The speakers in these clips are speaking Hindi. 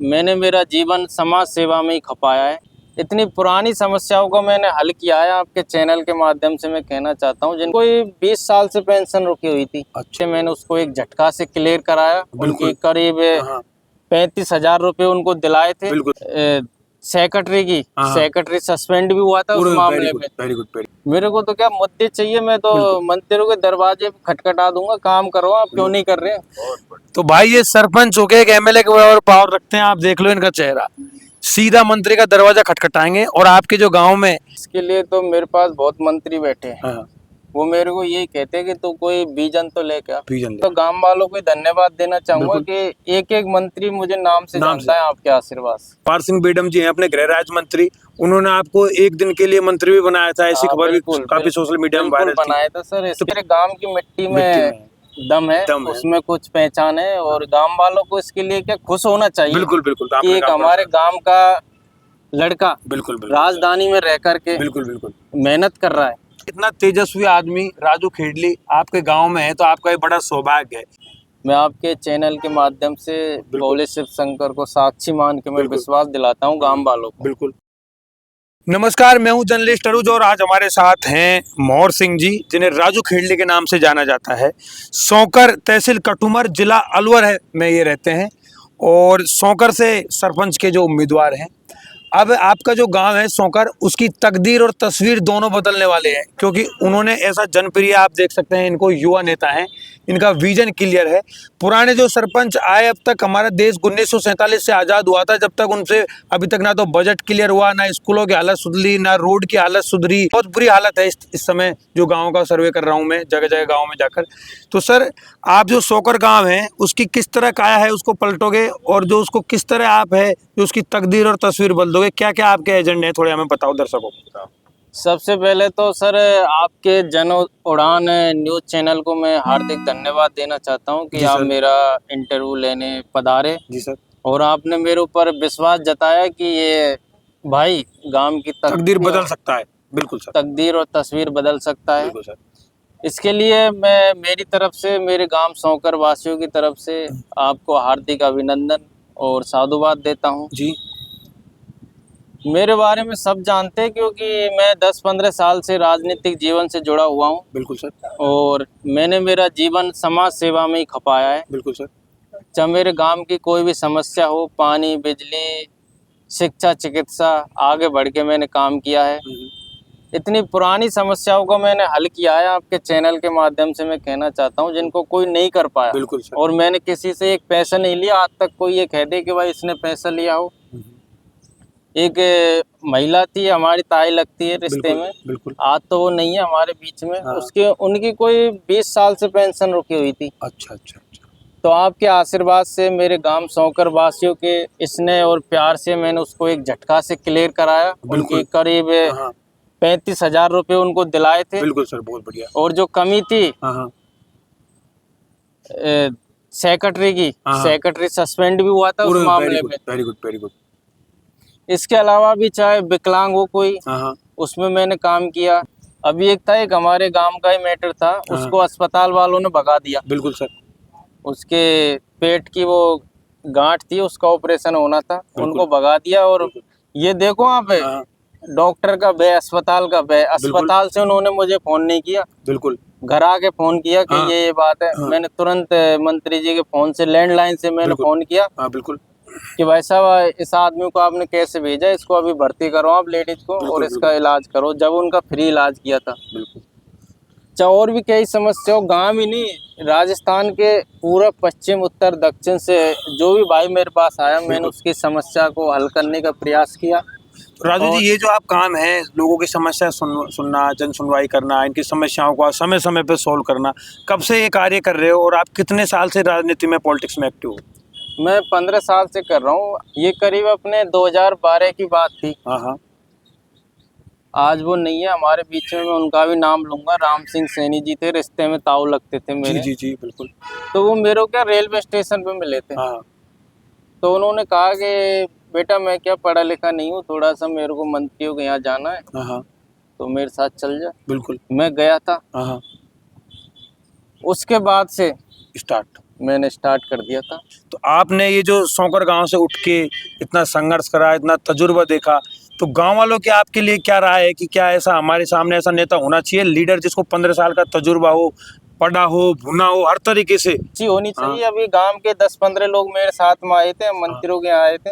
मैंने मेरा जीवन समाज सेवा में ही खपाया है। इतनी पुरानी समस्याओं को मैंने हल किया है। आपके चैनल के माध्यम से मैं कहना चाहता हूँ, जिनको 20 साल से पेंशन रुकी हुई थी, अच्छा, मैंने उसको एक झटका से क्लियर कराया। उनकी करीब 35,000 रुपए उनको दिलाए थे। सेक्रेटरी सस्पेंड भी हुआ था उस मामले में। Very good. मेरे को तो क्या मुद्दे चाहिए, मैं तो मंत्रियों के दरवाजे खटखटा दूंगा, काम करो, आप क्यों नहीं कर रहे? तो भाई ये सरपंच हो के एक एमएलए के बराबर पावर रखते हैं। आप देख लो इनका चेहरा, सीधा मंत्री का दरवाजा खटखटाएंगे। और आपके जो गांव में, इसके लिए तो मेरे पास बहुत मंत्री बैठे हैं। हाँ। वो मेरे को यही कहते हैं कि तू कोई बीजन तो लेके आ। बीजन तो गांव वालों को धन्यवाद देना चाहूंगा कि एक एक मंत्री मुझे नाम से जानता है आपके आशीर्वाद से। पार सिंह बेडम जी हैं अपने गृह राज्य मंत्री, उन्होंने आपको एक दिन के लिए मंत्री भी बनाया था। ऐसी खबर भी काफी सोशल मीडिया में वायरल बनाया था सर। इसके गांव की मिट्टी में दम है, उसमें कुछ पहचान है और गांव वालों को इसके लिए क्या खुश होना चाहिए। बिल्कुल कि एक हमारे गांव का लड़का बिल्कुल राजधानी में रह करके बिल्कुल मेहनत कर रहा है। इतना तेजस्वी आदमी राजू खेडली आपके गांव में है, तो आपका ये बड़ा सौभाग्य है। मैं आपके चैनल के माध्यम से भोले शिव शंकर को साक्षी मान के मैं विश्वास दिलाता हूँ गांव वालों को। बिल्कुल। नमस्कार, मैं हूं जर्नलिस्ट अरुज और आज हमारे साथ हैं मोहर सिंह जी, जिन्हें राजू खेडली के नाम से जाना जाता है। सौंकर तहसील कटुमर, जिला अलवर में ये रहते हैं और सौंकर से सरपंच के जो उम्मीदवार हैं। अब आपका जो गांव है सौंकर, उसकी तकदीर और तस्वीर दोनों बदलने वाले हैं, क्योंकि उन्होंने ऐसा जनप्रिय, आप देख सकते हैं इनको, युवा नेता हैं, इनका विजन क्लियर है। पुराने जो सरपंच आए, अब तक हमारा देश 1947 से आज़ाद हुआ था, जब तक उनसे अभी तक ना तो बजट क्लियर हुआ, ना स्कूलों की हालत सुधरी, ना रोड की हालत सुधरी। बहुत बुरी हालत है इस समय जो गाँव का सर्वे कर रहा हूँ मैं, जगह जगह गाँव में जाकर। तो सर, आप जो सौंकर गाँव है उसकी किस तरह काया है उसको पलटोगे, और जो उसको किस तरह आप है जो उसकी तकदीर और तस्वीर बदल दोगे? क्या क्या आपके एजेंडे हैं, थोड़े हमें बताओ दर्शकों को। सबसे पहले तो सर आपके जन उड़ान न्यूज चैनल को मैं हार्दिक धन्यवाद देना चाहता हूं कि आप मेरा इंटरव्यू लेने पधारे। जी सर। और आपने मेरे ऊपर विश्वास जताया कि ये भाई गांव की तकदीर बदल सकता है। बिल्कुल सर, तकदीर और तस्वीर बदल सकता है। बिल्कुल सर। इसके लिए मैं मेरी तरफ से, मेरे गांव सौंकर वासियों की तरफ से आपको हार्दिक अभिनंदन और साधुवाद देता हूं। जी, मेरे बारे में सब जानते हैं क्योंकि मैं 10-15 साल से राजनीतिक जीवन से जुड़ा हुआ हूं। बिल्कुल सर। और मैंने मेरा जीवन समाज सेवा में ही खपाया है। बिल्कुल सर। जब मेरे गांव की कोई भी समस्या हो, पानी, बिजली, शिक्षा, चिकित्सा, आगे बढ़ के मैंने काम किया है। इतनी पुरानी समस्याओं को मैंने हल किया है। आपके चैनल के माध्यम से मैं कहना चाहता हूं, जिनको कोई नहीं कर पाया। बिल्कुल सर। और मैंने किसी से एक पैसा नहीं लिया आज तक। कोई ये कह दे कि भाई इसने पैसा लिया हो। एक महिला थी, हमारी ताई लगती है रिश्ते में, बिल्कुल। आज तो वो नहीं है हमारे बीच में। उसके उनकी कोई 20 साल से पेंशन रुकी हुई थी। अच्छा। तो आपके आशीर्वाद से, मेरे गांव सौंकर वासियों के स्नेह और प्यार से मैंने उसको एक झटका से क्लियर कराया। उनकी करीब 35,000 रुपए उनको दिलाए थे। बिल्कुल सर, बहुत बढ़िया। और जो कमी थी सेक्रेटरी सस्पेंड भी हुआ था उस मामले में। Very good. इसके अलावा भी चाहे विकलांग हो कोई, उसमें मैंने काम किया। अभी एक हमारे गांव का ही मैटर था, उसको अस्पताल वालों ने भगा दिया। बिल्कुल सर। उसके पेट की वो गांठ थी, उसका ऑपरेशन होना था, उनको भगा दिया। और ये देखो आप, डॉक्टर का व्यय, अस्पताल का व्यय, अस्पताल से उन्होंने मुझे फोन नहीं किया। बिल्कुल, घर आके फोन किया कि ये बात है। मैंने तुरंत मंत्री जी के फोन से, लैंडलाइन से मैंने फोन किया। बिल्कुल, कि भाई साहब, इस आदमी को आपने कैसे भेजा, इसको अभी भर्ती करो आप लेडीज को, और इसका इलाज करो। जब उनका फ्री इलाज किया था। बिल्कुल। और भी कई समस्या, गांव ही नहीं, राजस्थान के पूरा पश्चिम, उत्तर, दक्षिण से जो भी भाई मेरे पास आया, मैंने उसकी समस्या को हल करने का प्रयास किया। राजू जी, ये जो आप काम है, लोगों की समस्या सुनना, जन सुनवाई करना, इनकी समस्याओं को समय समय पे सोल्व करना, कब से ये कार्य कर रहे हो और आप कितने साल से राजनीति में, पॉलिटिक्स में एक्टिव हो? मैं 15 साल से कर रहा हूँ। ये करीब अपने 2012 की बात थी। आज वो नहीं है हमारे बीच में। मैं उनका भी नाम लूंगा। राम सिंह सैनी जी थे, रिश्ते में ताऊ लगते थे मेरे। जी बिल्कुल। तो वो मेरे को क्या रेलवे स्टेशन पे मिले थे। तो उन्होंने कहा कि बेटा, मैं क्या पढ़ा लिखा नहीं हूँ, थोड़ा सा मेरे को मंत्रियों के यहाँ जाना है, तो मेरे साथ चल जा। बिल्कुल। मैं गया था। उसके बाद से मैंने स्टार्ट कर दिया था। तो आपने ये जो सौंकर गांव से उठ के इतना संघर्ष करा, इतना तजुर्बा देखा, तो गांव वालों की आपके लिए क्या राय है कि क्या ऐसा हमारे सामने ऐसा नेता होना चाहिए, लीडर जिसको 15 साल का तजुर्बा हो, पढ़ा हो, भुना हो, हर तरीके से? जी होनी चाहिए। अभी गांव के 10-15 लोग मेरे साथ में आए थे, मंत्रियों के आए थे,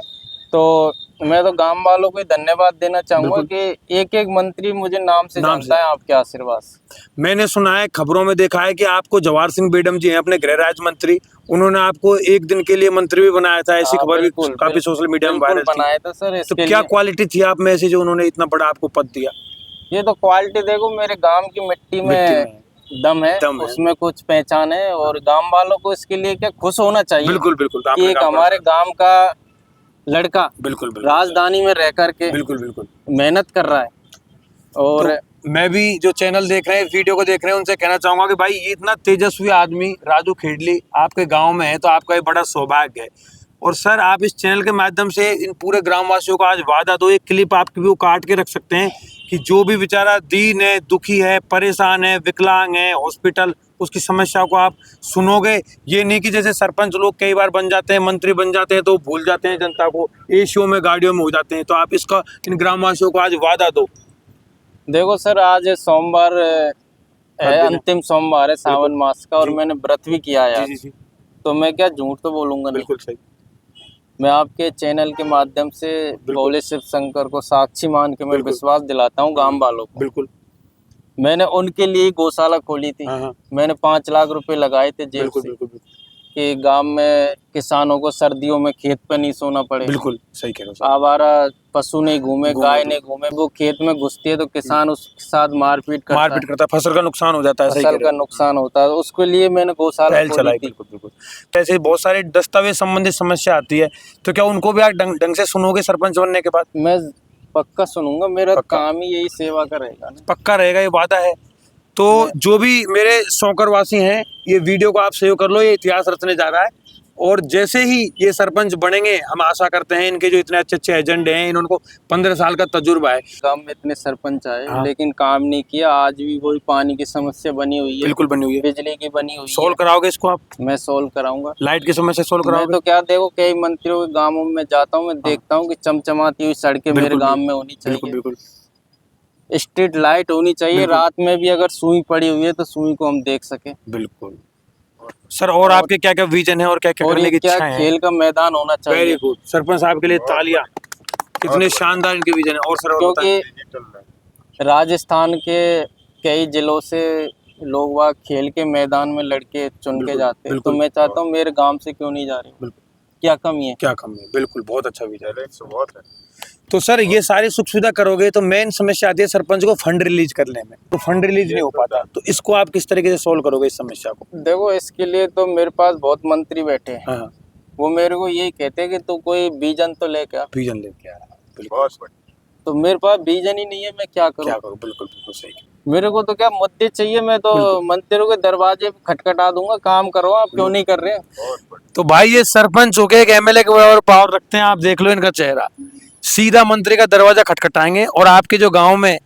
तो मैं तो गांव वालों को धन्यवाद देना चाहूंगा कि एक एक मंत्री मुझे नाम से जानता है, आपके आशीर्वाद से। मैंने सुना है, खबरों में देखा है कि आपको जवाहर सिंह बेडम जी हैं अपने गृह राज्य मंत्री, उन्होंने आपको एक दिन के लिए मंत्री भी बनाया था, ऐसी खबर भी काफी सोशल मीडिया में वायरल थी। बनाया था सर। तो क्या क्वालिटी थी आप में ऐसी जो उन्होंने इतना बड़ा आपको पद दिया? ये तो क्वालिटी देखो, मेरे गांव की मिट्टी में दम है, उसमें कुछ पहचान है, और गांव वालों को इसके लिए क्या खुश होना चाहिए। बिल्कुल बिल्कुल, कि एक हमारे गांव का लड़का बिल्कुल राजधानी में रह करके बिल्कुल मेहनत कर रहा है। और तो मैं भी जो चैनल देख रहे हैं, वीडियो को देख रहे हैं, उनसे कहना चाहूंगा कि भाई ये इतना तेजस्वी आदमी राजू खेड़ली आपके गांव में है, तो आपका ये बड़ा सौभाग्य है। और सर, आप इस चैनल के माध्यम से इन पूरे ग्रामवासियों को आज वादा दो, एक क्लिप आपकी भी वो काट के रख सकते हैं कि जो भी बेचारा दीन है, दुखी है, परेशान है, विकलांग है, हॉस्पिटल, उसकी समस्या को आप सुनोगे। ये नहीं कि जैसे सरपंच लोग कई बार बन जाते हैं, मंत्री बन जाते हैं तो भूल जाते हैं जनता को, एशियो में गाड़ियों में हो जाते हैं। तो आप इसका इन ग्रामवासियों को आज वादा दो। देखो सर, आज सोमवार है, अंतिम सोमवार है सावन मास का, और मैंने व्रत भी किया है। तो मैं क्या झूठ तो बोलूंगा नहीं। बिल्कुल सही। मैं आपके चैनल के माध्यम से भोले शिव शंकर को साक्षी मान के मैं विश्वास दिलाता हूँ गांव वालों को। बिल्कुल। मैंने उनके लिए गौशाला खोली थी। मैंने 5 लाख रुपए लगाए थे जेब से कि गांव में किसानों को सर्दियों में खेत पे नहीं सोना पड़े। बिल्कुल सही कह रहे हो। आवारा पशु नहीं घूमे, गाय नहीं घूमे, वो खेत में घुसती है तो किसान उसके साथ मारपीट करता है, फसल का नुकसान हो जाता है। फसल का नुकसान होता है, उसके लिए मैंने गौशाला खोली थी। ऐसे बहुत सारे दस्तावेज संबंधित समस्या आती है, तो क्या उनको भी आप ढंग से सुनोगे सरपंच बनने के बाद? मैं पक्का सुनूंगा, मेरा काम ही यही सेवा का रहेगा। पक्का रहेगा, ये वादा है। तो जो भी मेरे सौंकर वासी हैं, ये वीडियो को आप सेव कर लो, ये इतिहास रचने जा रहा है। और जैसे ही ये सरपंच बनेंगे, हम आशा करते हैं इनके जो इतने अच्छे एजेंडे हैं, इनको 15 साल का तजुर्बा है। गांव में इतने सरपंच आए लेकिन काम नहीं किया। आज भी वही पानी की समस्या बनी हुई है। बिल्कुल बनी हुई है। बिजली की बनी हुई है। सोल्व कराओगे इसको आप? मैं सोल्व कराऊंगा। लाइट की समस्या सोल्व कराओगे? तो क्या देखो, कई मंत्रियों के गाँवों में जाता हूँ, मैं देखता हूँ कि चमचमाती हुई सड़कें मेरे गाँव में होनी चाहिए। बिल्कुल। स्ट्रीट लाइट होनी चाहिए, रात में भी अगर सुई पड़ी हुई है तो सुई को हम देख सके। बिल्कुल सर। और आपके क्या क्या विजन है और क्या क्या करने की इच्छा है? खेल का मैदान होना चाहिए। Very good. सरपंच साहब के लिए तालियां, कितने शानदार इनके विजन है। और सर, क्योंकि राजस्थान के कई जिलों से लोग वहाँ खेल के मैदान में लड़के चुन के जाते हैं, तो मैं चाहता हूँ मेरे गांव से क्यों नहीं जा रहे? क्या कमी है? क्या कमी है? बिल्कुल, बहुत अच्छा विजन है। तो सर, ये सारी सुख सुविधा करोगे तो मेन समस्या आती है सरपंच को फंड रिलीज करने में, तो फंड रिलीज नहीं हो पाता, तो इसको आप किस तरीके से सोल्व करोगे इस समस्या को? देखो, इसके लिए तो मेरे पास बहुत मंत्री बैठे हैं। वो मेरे को यही कहते हैं कि तू कोई विजन तो लेके आ। विजन लेके आ। तो मेरे पास विजन ही नहीं है, मैं क्या करूँ? बिल्कुल सही। मेरे को तो क्या मुद्दे चाहिए, मैं तो मंत्रियों के दरवाजे खटखटा दूंगा, काम करो, आप क्यों नहीं कर रहे? तो भाई, ये सरपंच हो गए, एक एमएलए के बराबर पावर रखते हैं। आप देख लो इनका चेहरा, सीधा मंत्री का दरवाजा खटखटाएंगे। और आपके जो गांव में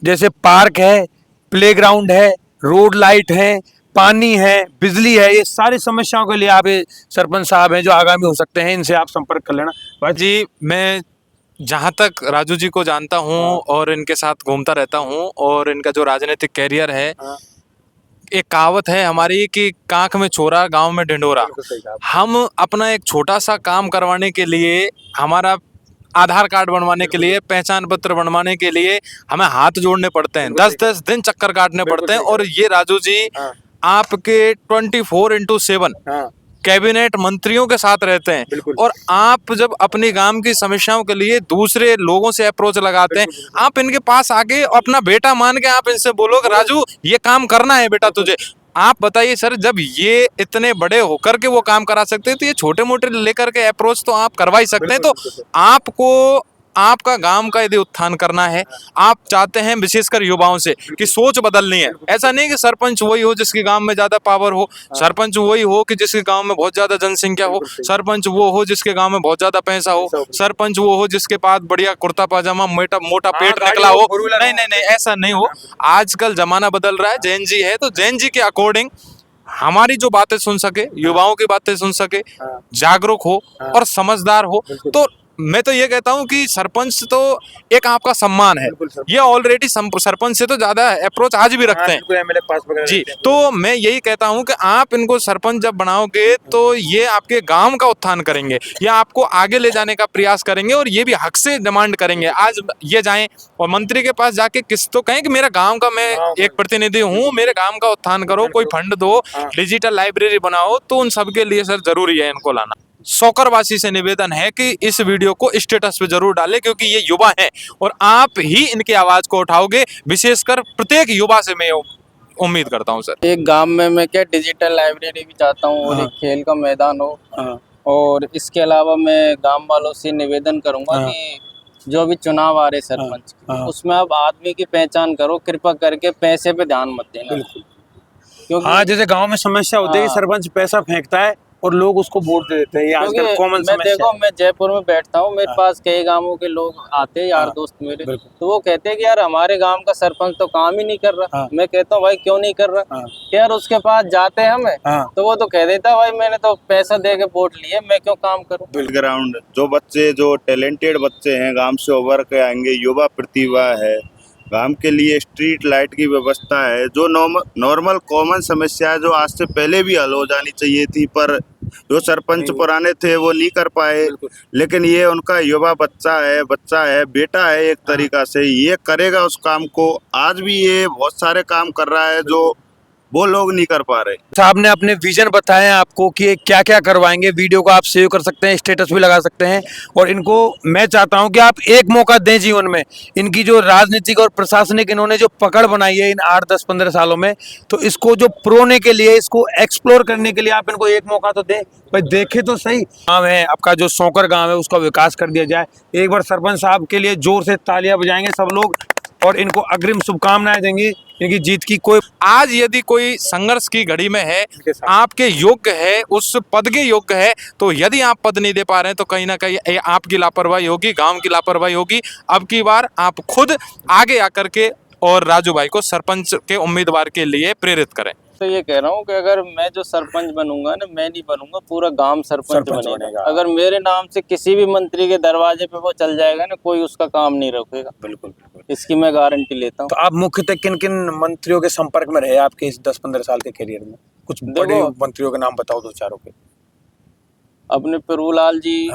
जैसे पार्क है, प्लेग्राउंड है, रोड लाइट है, पानी है, बिजली है, ये सारी समस्याओं के लिए आप ये सरपंच साहब हैं जो आगामी हो सकते हैं, इनसे आप संपर्क कर लेना। भाई जी, मैं जहाँ तक राजू जी को जानता हूँ और इनके साथ घूमता रहता हूँ, और इनका जो राजनीतिक कैरियर है, एक कहावत है हमारी कि कांख में छोरा गांव में ढिंढोरा। हम अपना एक छोटा सा काम करवाने के लिए, हमारा आधार कार्ड बनवाने के लिए, पहचान पत्र बनवाने के लिए हमें हाथ जोड़ने पड़ते हैं, 10-10 दिन चक्कर काटने पड़ते हैं। और ये राजू जी आपके 24/7 कैबिनेट मंत्रियों के साथ रहते हैं, और आप जब अपनी गांव की समस्याओं के लिए दूसरे लोगों से अप्रोच लगाते हैं, आप इनके पास आके अपना बेटा मान के आप इनसे बोलो कि राजू, ये काम करना है बेटा तुझे। आप बताइए सर, जब ये इतने बड़े होकर के वो काम करा सकते हैं, तो ये छोटे मोटे लेकर के अप्रोच तो आप करवा ही सकते हैं। तो आपको आपका गांव का यदि उत्थान करना है, आप चाहते हैं विशेषकर युवाओं से कि सोच बदलनी है। ऐसा नहीं कि सरपंच वही हो जिसके गांव में ज्यादा पावर हो, सरपंच वही हो कि जिसके गांव में बहुत ज्यादा जनसंख्या हो, सरपंच वो हो जिसके गांव में बहुत ज्यादा पैसा हो, सरपंच वो हो जिसके पास बढ़िया कुर्ता पाजामा, मोटा पेट निकला हो। नहीं, ऐसा नहीं हो। आजकल जमाना बदल रहा है, जैन जी है तो जैन जी के अकॉर्डिंग हमारी जो बातें सुन सके, युवाओं की बातें सुन सके, जागरूक हो और समझदार हो। तो मैं तो ये कहता हूँ कि सरपंच तो एक आपका सम्मान है, ये ऑलरेडी सरपंच से तो ज्यादा अप्रोच आज भी रखते हैं जी। तो मैं यही कहता हूँ कि आप इनको सरपंच जब बनाओगे तो ये आपके गांव का उत्थान करेंगे, या आपको आगे ले जाने का प्रयास करेंगे, और ये भी हक से डिमांड करेंगे। आज ये जाएं और मंत्री के पास जाके किस तो कहें कि मेरा गांव का मैं एक प्रतिनिधि हूँ, मेरे गांव का उत्थान करो, कोई फंड दो, डिजिटल लाइब्रेरी बनाओ। तो उन सबके लिए सर जरूरी है इनको लाना। सोकरवासी से निवेदन है कि इस वीडियो को स्टेटस पे जरूर डालें, क्योंकि ये युवा हैं और आप ही इनकी आवाज को उठाओगे। विशेषकर प्रत्येक युवा से मैं उम्मीद करता हूं सर। एक गांव में मैं क्या डिजिटल लाइब्रेरी भी चाहता हूँ और एक खेल का मैदान हो। और इसके अलावा मैं गांव वालों से निवेदन करूंगा कि जो भी चुनाव आ रहे सरपंच उसमें आप आदमी की पहचान करो, कृपा करके पैसे पे ध्यान मत देना। क्योंकि हाँ, जैसे गांव में समस्या होती है कि सरपंच पैसा फेंकता है और लोग उसको वोट दे देते हैं, ये आजकल कॉमन समस्या है। देखो, मैं जयपुर में बैठता हूँ, मेरे पास कई गांवों के लोग आते हैं, यार दोस्त मेरे, तो वो कहते हैं कि यार हमारे गांव का सरपंच तो काम ही नहीं कर रहा। मैं कहता हूँ भाई क्यों नहीं कर रहा? यार उसके पास जाते हैं हमें तो वो तो कह देता भाई मैंने तो पैसा दे के वोट लिए, मैं क्यों काम करूँ। ग्राउंड जो बच्चे, जो टैलेंटेड बच्चे हैं, गांव से उभर के आएंगे, युवा प्रतिभा है, गांव के लिए स्ट्रीट लाइट की व्यवस्था है, जो नॉर्मल कॉमन समस्या है जो आज से पहले भी हल हो जानी चाहिए थी, पर जो सरपंच पुराने थे वो नहीं कर पाए। लेकिन ये उनका युवा बच्चा है, बेटा है, एक तरीका से ये करेगा उस काम को। आज भी ये बहुत सारे काम कर रहा है जो वो लोग नहीं कर पा रहे। साहब ने अपने विजन बताए आपको कि क्या क्या करवाएंगे। वीडियो को आप सेव कर सकते हैं, स्टेटस भी लगा सकते हैं। और इनको मैं चाहता हूं कि आप एक मौका दें जीवन में। इनकी जो राजनीतिक और प्रशासनिक इन्होंने जो पकड़ बनाई है इन 8, 10, 15 सालों में, तो इसको जो प्रोने के लिए, इसको एक्सप्लोर करने के लिए आप इनको एक मौका तो दें। भाई देखे तो सही। गाँव है आपका, जो सोकर गाँव है, उसका विकास कर दिया जाए। एक बार सरपंच साहब के लिए जोर से तालियां बजाएंगे सब लोग और इनको अग्रिम शुभकामनाएं देंगे इनकी जीत की। कोई आज यदि कोई संघर्ष की घड़ी में है, आपके योग्य है, उस पद के योग्य है, तो यदि आप पद नहीं दे पा रहे हैं तो कहीं ना कहीं आपकी लापरवाही होगी, गांव की लापरवाही होगी। अब की बार आप खुद आगे आकर के और राजू भाई को सरपंच के उम्मीदवार के लिए प्रेरित करें। तो ये कह रहा हूँ कि अगर मैं जो सरपंच बनूंगा ना, मैं नहीं बनूंगा, पूरा गांव सरपंच बनेगा। अगर मेरे नाम से किसी भी मंत्री के दरवाजे पे वो चल जाएगा ना, कोई उसका काम नहीं रोकेगा। बिल्कुल, इसकी मैं गारंटी लेता हूँ। तो आप मुख्यतः किन किन मंत्रियों के संपर्क में रहे आपके इस 10-15 साल के करियर में? कुछ बड़े मंत्रियों के नाम बताओ, 2-4 के। अपने प्रभुलाल जी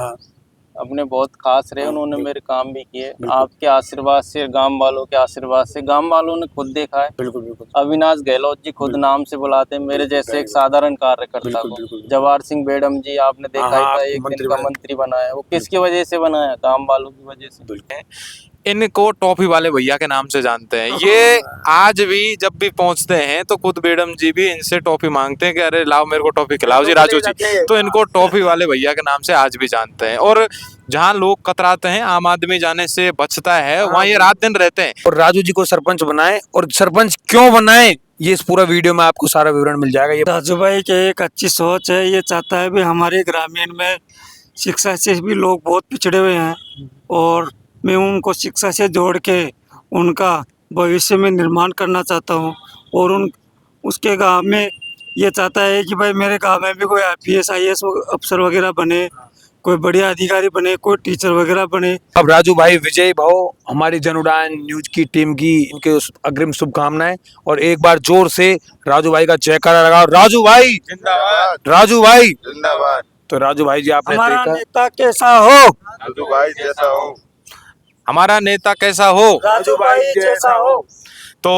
अपने बहुत खास रहे, उन्होंने मेरे काम भी किए। आपके आशीर्वाद से, गांव वालों के आशीर्वाद से, गांव वालों ने खुद देखा है। बिल्कुल बिल्कुल। अविनाश गहलोत जी खुद नाम से बुलाते हैं मेरे जैसे एक साधारण कार्यकर्ता को। जवाहर सिंह बेडम जी आपने देखा ही था, एक दिन का मंत्री बनाया, वो किसकी वजह से बनाया? गांव वालों की वजह से। इनको टॉफी वाले भैया के नाम से जानते हैं। ये आज भी जब भी पहुंचते हैं तो खुद बेडम जी भी इनसे टॉफी मांगते हैं कि अरे लाओ मेरे को टॉफी खिलाओ जी राजू जी। तो इनको टॉफी वाले भैया के नाम से आज भी जानते हैं। और जहां लोग कतराते हैं, आम आदमी जाने से बचता है, वहां ये रात दिन रहते हैं। और राजू जी को सरपंच बनाए, और सरपंच क्यों बनाए ये इस पूरा वीडियो में आपको सारा विवरण मिल जाएगा। ये राजू भाई की एक अच्छी सोच है, ये चाहता है भी हमारे ग्रामीण में शिक्षा से भी लोग बहुत पिछड़े हुए हैं, और मैं उनको शिक्षा से जोड़ के उनका भविष्य में निर्माण करना चाहता हूँ। और उसके गांव में ये चाहता है कि भाई मेरे गांव में भी कोई IPS IAS अफसर वगैरह बने, कोई बढ़िया अधिकारी बने, कोई टीचर वगैरह बने। अब राजू भाई विजयी भाव, हमारी जन उड़ान न्यूज की टीम की इनके अग्रिम शुभकामनाएं। और एक बार जोर से राजू भाई का जयकारा लगाओ। राजू भाई जिंदाबाद, राजू भाई जिंदाबाद। तो राजू भाई जी, आपने हमारा देखा नेता कैसा हो, राजू भाई जैसा हो, हमारा नेता कैसा हो, राजू भाई जैसा हो। तो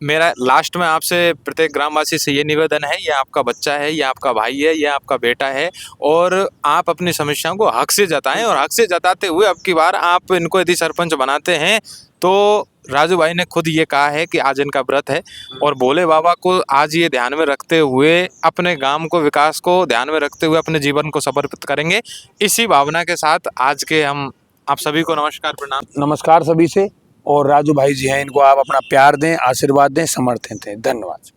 मेरा लास्ट में आपसे प्रत्येक ग्रामवासी से ये निवेदन है, ये आपका बच्चा है, ये आपका भाई है, ये आपका बेटा है, और आप अपनी समस्याओं को हक से जताएं। और हक से जताते हुए अब की बार आप इनको यदि सरपंच बनाते हैं तो राजू भाई ने खुद ये कहा है कि आज इनका व्रत है, और भोले बाबा को आज ये ध्यान में रखते हुए, अपने गांव को, विकास को ध्यान में रखते हुए अपने जीवन को समर्पित करेंगे। इसी भावना के साथ आज के हम आप सभी को नमस्कार, प्रणाम। नमस्कार सभी से। और राजू भाई जी हैं, इनको आप अपना प्यार दें, आशीर्वाद दें, समर्थन दें। धन्यवाद।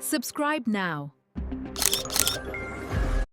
Subscribe now